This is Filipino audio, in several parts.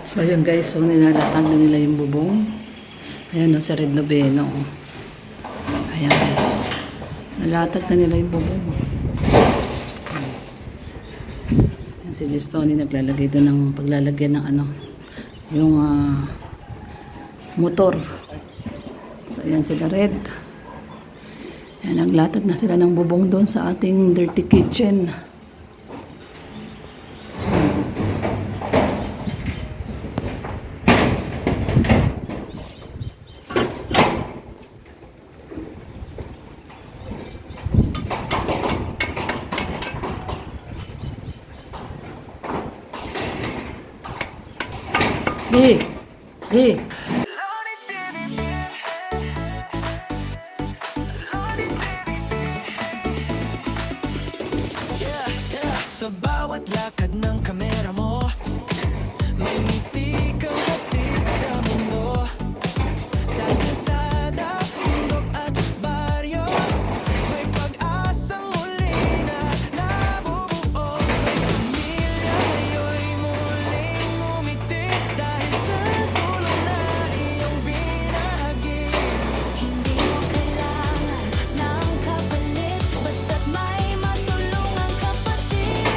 So ayun guys, so nilalatag na nila yung bubong. Ayan o, sa Red Noveno. Ayan guys, nalatag na nila yung bubong. Ayan, si Gistoni naglalagay doon ng paglalagyan ng ano, yung motor. So ayan sila Red. Ayan, naglatag na sila ng bubong doon sa ating dirty kitchen. Hey, hey. Sa bawat lakad ng kamera mo, may ngiti kang hatid sa mundo. Sa kalsada, bundok at baryo, may pag-asang muli na nabubuo. May pamilya ngayon'y muling ngumiti dahil sa tulong na iyong binahagi. Hindi mo kailangan ng kapalit, basta't may matulungang kapatid.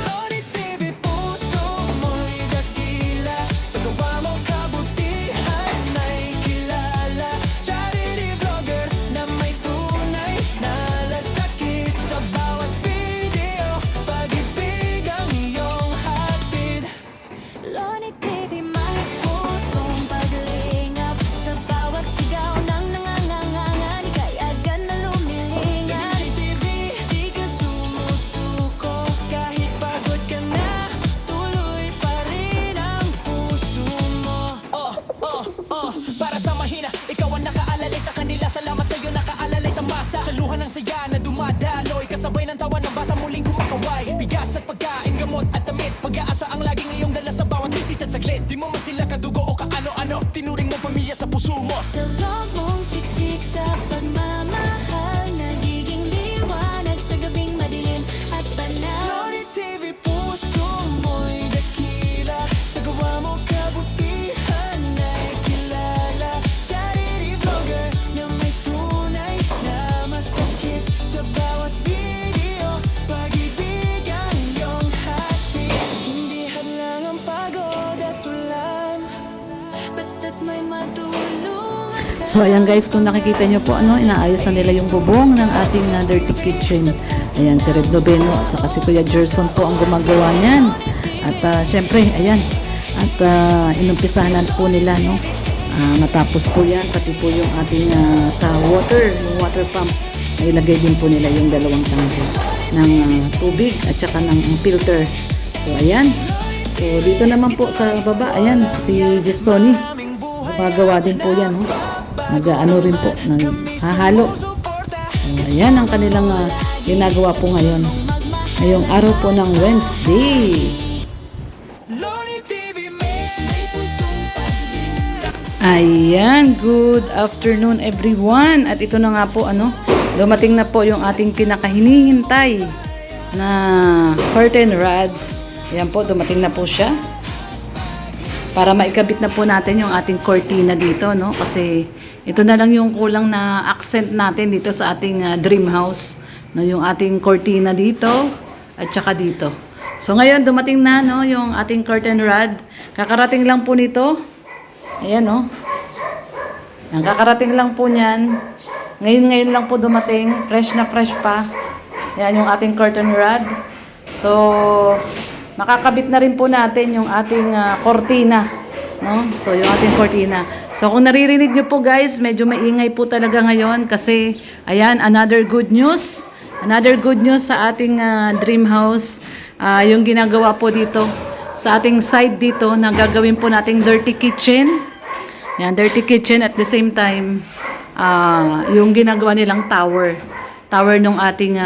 Loni TV, puso mo'y dakila, sa gawa mong kabutihan ay kilala. Charity vlogger na may tunay na lasakit, sa bawat video, pag-ibig ang iyong hatid. Loni TV, may pusong paglingap, sa bawat sigaw ng nangangangangan, ika'y agad na lumilingan. Loni TV, di ka sumusuko, kahit pagod ka na, tuloy pa rin ang puso mo. Para sa mahina, ikaw ang nakaalalay sa kanila. Salamat sa'yo, nakaalalay sa masa. Sa luha ng saya na dumadaloy, kasabay ng tawa ng bata muling kumakaway. Bigas at pagkain, gamot at damit, pag-aasa ang laging iyong dala sa bawat bisita't saglit. Di mo man sila kadugo o kaano-ano, tinuring mo pamilya sa puso mo. Sa loob mong siksik sa pagmamahal, nagiging liwanag sa gabing madilim at banaw. Loni TV, puso mo'y dakila, sa gawa mo kabutihan ay kilala. Charity vlogger na may tunay na masakit, sa bawat video, pag-ibig ang iyong hatid. Hindi hadlang ang pagod at ulan. Basta't may matulungan ka. So ayan guys, kung nakikita nyo po ano, inaayos na nila yung bubong ng ating dirty kitchen. Ayan, si Red Noveno at saka si Kuya Gerson po ang gumagawa niyan. At syempre, ayan. At inumpisahan na po nila, no? Matapos po yan, pati po yung ating sa water, yung water pump. Ay ilagay din po nila yung dalawang tangke ng tubig at saka ng filter. So ayan. So dito naman po sa baba, ayan, si Gistoni. Gumagawa din po yan, no? Nag-ano rin po, naghahalo. So, ayan ang kanilang ginagawa po ngayon. Ngayong araw po ng Wednesday. Loni TV, may pusong Ayan, good afternoon everyone. At ito na nga po, ano, dumating na po yung ating pinakahinihintay na curtain rod. Ayan po, dumating na po siya. Para maikabit na po natin yung ating cortina dito, no? Kasi ito na lang yung kulang na accent natin dito sa ating dream house, no? Yung ating cortina dito at saka dito. So ngayon dumating na, no, yung ating curtain rod. Kakarating lang po nito. Ayan, no. Ang kakarating lang po niyan. Ngayon lang po dumating, fresh na fresh pa. Ayan yung ating curtain rod. So makakabit na rin po natin yung ating cortina, no? So yung ating cortina. So kung naririnig niyo po guys, medyo maingay po talaga ngayon kasi ayan, another good news. Another good news sa ating dream house. Yung ginagawa po dito sa ating side dito na gagawin po nating dirty kitchen. Yan, dirty kitchen at the same time yung ginagawa nilang tower. Tower nung ating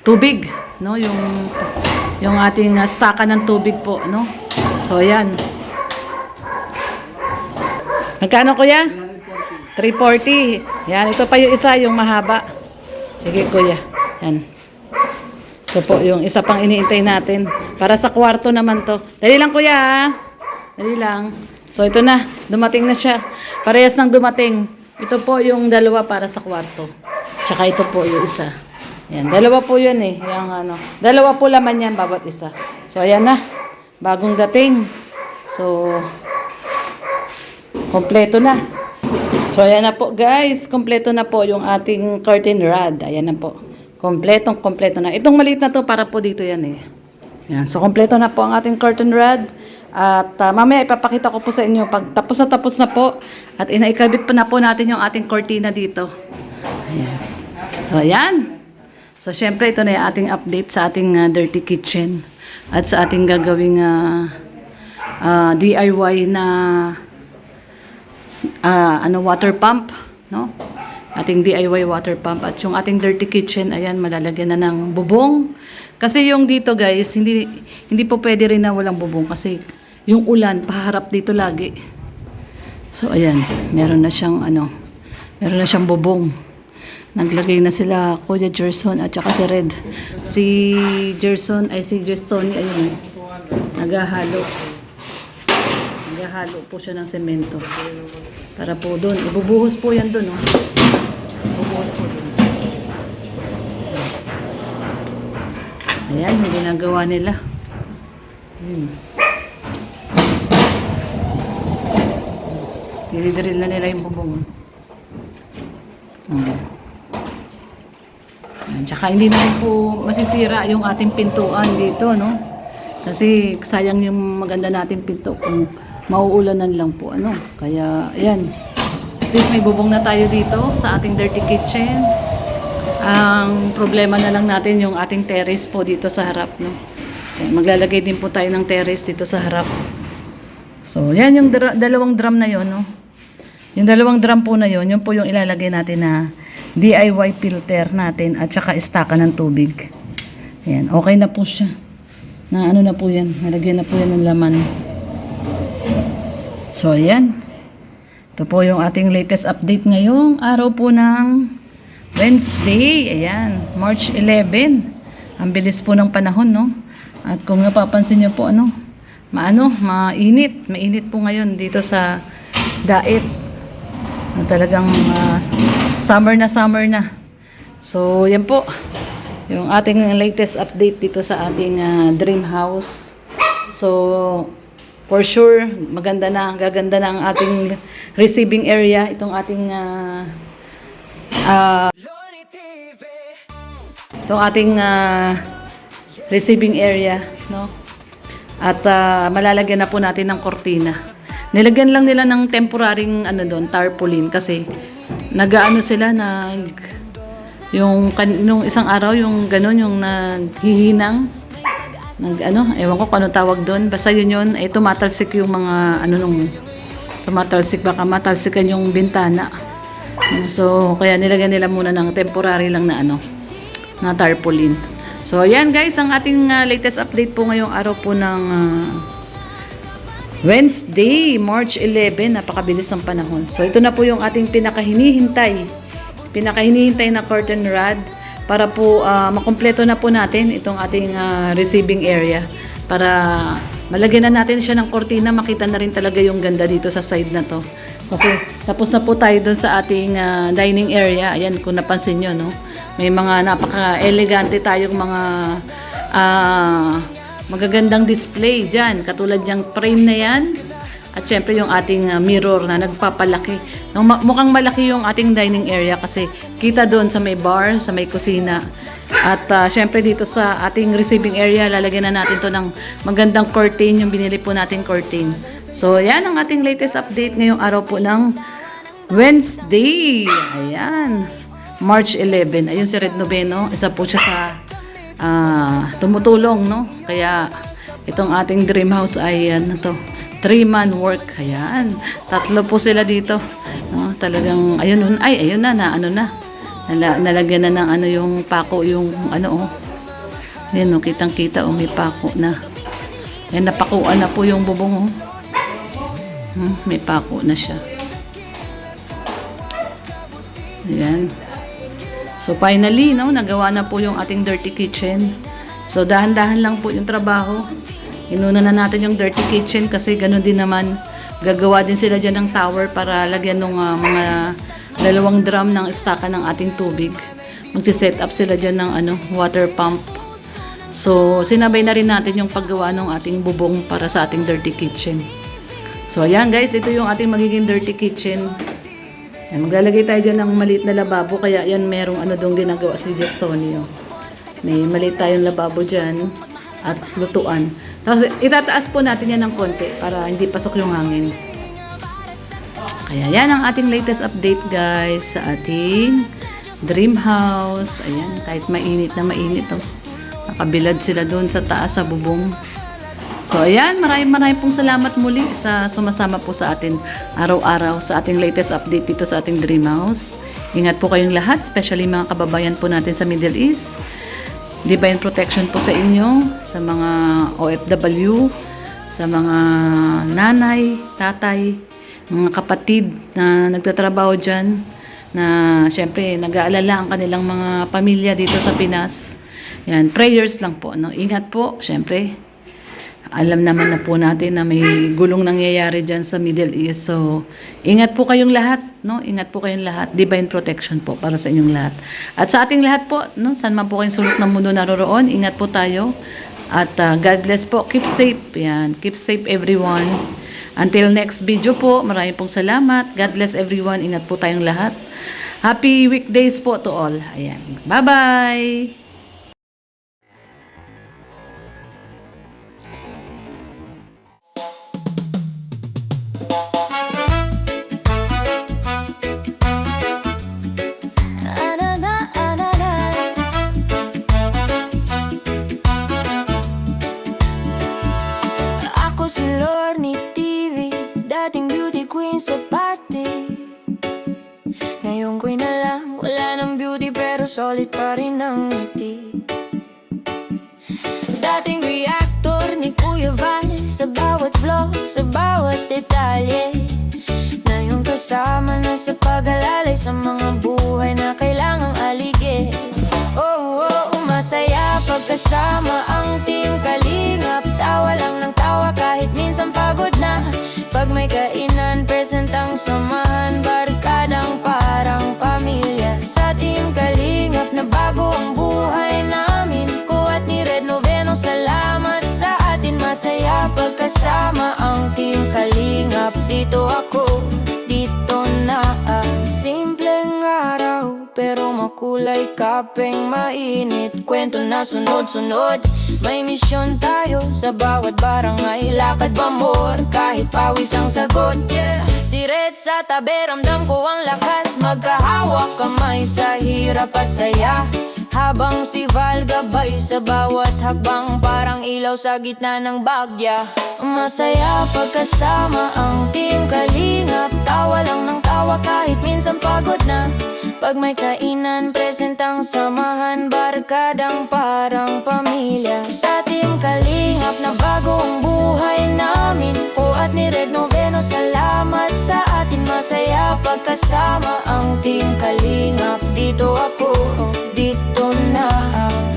tubig, no, yung ating staka ng tubig po, no. So ayan. Magkano kuya? 340. Yan, ito pa yung isa, yung mahaba. Sige kuya. Yan. So po, yung isa pang iniintay natin. Para sa kwarto naman to. Dali lang kuya ha. Dali lang. So ito na, dumating na siya. Parehas nang dumating. Ito po yung dalawa para sa kwarto. Tsaka ito po yung isa. Ayan, dalawa po yun eh. Yung, dalawa po laman yan bawat isa. So ayan na, bagong dating. So, kompleto na. So ayan na po guys, kompleto na po yung ating curtain rod. Ayan na po. Kompleto na. Itong maliit na to para po dito yan eh. Yan. So kompleto na po ang ating curtain rod. At mamaya ipapakita ko po sa inyo pag tapos na po at inaikabit pa na po natin yung ating cortina dito. Ayan. So ayan. So syempre ito na yung ating update sa ating dirty kitchen at sa ating gagawing DIY na water pump, no? Ating DIY water pump at yung ating dirty kitchen, ayan, malalagyan na ng bubong. Kasi yung dito guys, hindi po pwede rin na walang bubong kasi yung ulan paharap dito lagi. So ayan, meron na siyang bubong. Naglagay na sila Kuya Gerson at saka si Red. Si Gerson, ayun, naghahalo po siya ng semento. Para po doon, ibubuhos po yan doon, oh. Ibubuhos po doon. Ayan, yung ginagawa nila. Ayan. Dinidiril na nila yung bubong. Ayan. Tsaka hindi na po masisira yung ating pintuan dito, no? Kasi sayang yung maganda nating pinto kung mauulanan lang po, ano. Kaya, ayan. At least may bubong na tayo dito sa ating dirty kitchen. Ang problema na lang natin yung ating terrace po dito sa harap, no? So, maglalagay din po tayo ng terrace dito sa harap. So, yan yung dalawang drum na yon, no? Yung dalawang drum po na yon, yun po yung ilalagay natin na DIY filter natin at saka istaka ng tubig. Ayan, okay na po siya. Na ano na po yan, nalagyan na po yan ng laman. So, ayan. Ito po yung ating latest update ngayong araw po ng Wednesday. Ayan, March 11. Ang bilis po ng panahon, no? At kung napapansin nyo po, mainit. Mainit po ngayon dito sa Daet. Talagang summer na. So, yan po. Yung ating latest update dito sa ating dream house. So, for sure, gaganda na ang ating receiving area. Itong ating receiving area, no? At malalagyan na po natin ng kortina. Nilagyan lang nila ng temporaryng tarpaulin kasi nagaano sila nung isang araw yung ganon yung naghihinang ewan ko kung ano tawag doon, basta yun ay tumatalsik yung mga matalsikan yung bintana. So kaya nilagyan nila muna ng temporary lang na tarpaulin. So ayan guys, ang ating latest update po ngayong araw po ng Wednesday, March 11. Napakabilis ng panahon. So ito na po yung ating pinakahinihintay na curtain rod para po makumpleto na po natin itong ating receiving area para malagyan na natin siya ng kortina, makita na rin talaga yung ganda dito sa side na to. Kasi tapos na po tayo doon sa ating dining area. Ayan, kung napansin nyo, no? May mga napaka-elegante tayong mga magagandang display dyan. Katulad yung frame na yan. At syempre yung ating mirror na nagpapalaki. Mukhang malaki yung ating dining area kasi kita doon sa may bar, sa may kusina. At syempre dito sa ating receiving area, lalagyan na natin to ng magandang curtain, yung binili po natin curtain. So yan ang ating latest update ngayong araw po ng Wednesday. Ayan. March 11. Ayun si Red Noveno. Isa po siya sa tumutulong, no? Kaya itong ating dream house ay 3-man work. Ayan. 3 po sila dito. No? Talagang ayun na nalagyan na ng yung pako yung Ayan, no, kitang-kita may pako na. Ayan, napakuan na po yung bubong, may pako na siya. Ayan. So finally, nagawa na po yung ating dirty kitchen. So, dahan-dahan lang po yung trabaho. Inuna na natin yung dirty kitchen kasi ganun din naman. Gagawa din sila dyan ng tower para lagyan ng mga 2 drum ng istaka ng ating tubig. Magsiset up sila dyan ng water pump. So, sinabay na rin natin yung paggawa ng ating bubong para sa ating dirty kitchen. So, ayan guys, ito yung ating magiging dirty kitchen. Ayan, maglalagay tayo dyan ng maliit na lababo, kaya yan merong doong ginagawa si Justonio. May maliit tayong lababo dyan at lutuan. Tapos, itataas po natin yan ng konti para hindi pasok yung hangin. Kaya yan ang ating latest update guys sa ating dream house. Ayan, kahit mainit na mainit oh. Nakabilad sila doon sa taas sa bubong. So ayan, maraming pong salamat muli sa sumasama po sa atin araw-araw sa ating latest update dito sa ating dream house. Ingat po kayong lahat, especially mga kababayan po natin sa Middle East. Divine protection po sa inyo, sa mga OFW, sa mga nanay, tatay, mga kapatid na nagtatrabaho dyan, na syempre nag-aalala ang kanilang mga pamilya dito sa Pinas. Yan, prayers lang po, no? Ingat po, syempre. Alam naman na po natin na may gulong nangyayari dyan sa Middle East. So, ingat po kayong lahat, no? Ingat po kayong lahat. Divine protection po para sa inyong lahat. At sa ating lahat po, no? Saan man po kayong sulok ng mundo naroroon, ingat po tayo. At God bless po. Keep safe. Yan. Keep safe everyone. Until next video po, maraming pong salamat. God bless everyone. Ingat po tayong lahat. Happy weekdays po to all. Ayan. Bye-bye! Ako si Lorne TV, dating beauty queen sa party. Ngayon ko'y na lang, wala ng beauty pero solid pa rin ang ngiti. Dating reactor ni Kuya Val, sa bawat vlog, sa bawat detalye. Ngayon kasama na sa pag-alalay sa mga buhay na kailangang aligid. Oh, oh, masaya pagkasama ang team Kalingap. Tawa lang ng tawa kahit minsan pagod na. Pag may kainan, present ang samahan. Barkadang parang pamilya. Sa team Kalingap na bago ang buhay namin. Ko at ni Red Noveno, salamat sa atin. Masaya pagkasama ang team Kalingap. Dito ako, dito na. Simpleng araw pero makulay, kapeng mainit. Kwento na sunod-sunod, may misyon tayo sa bawat barangay. Lakad ba more, kahit pawis ang sagot, yeah. Si Red sa tabi, ramdam ko ang lakas. Magkahawak kamay sa hirap at saya. Habang si Val gabay sa bawat hakbang, parang ilaw sa gitna ng bagya. Masaya pagkasama ang team Kalingap. Tawa lang ng tawa kahit minsan pagod na. Pag may kainan, present ang samahan. Barkadang parang pamilya. Sa team Kalingap na bago ang buhay namin. Po at ni Red Noveno, salamat sa atin. Masaya pagkasama ang team Kalingap. Dito ako, dito na.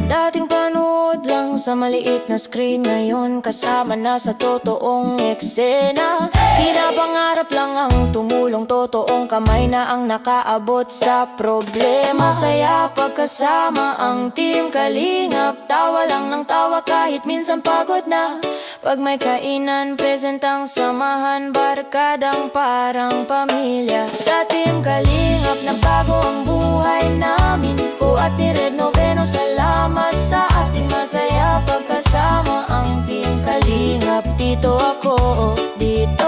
Dating panood lang sa maliit na screen, ngayon kasama na sa totoong eksena. Di na pangarap lang ang tumulong, totoong kamay na ang nakaabot sa problema. Masaya pagkasama ang team Kalingap. Tawa lang ng tawa kahit minsan pagod na. Pag may kainan, present ang samahan. Barkadang parang pamilya. Sa team Kalingap na bago ang buhay namin. Ko at ni Red Noveno, salamat sa ating. Masaya pagkasama ang team Kalingap. Dito ako, dito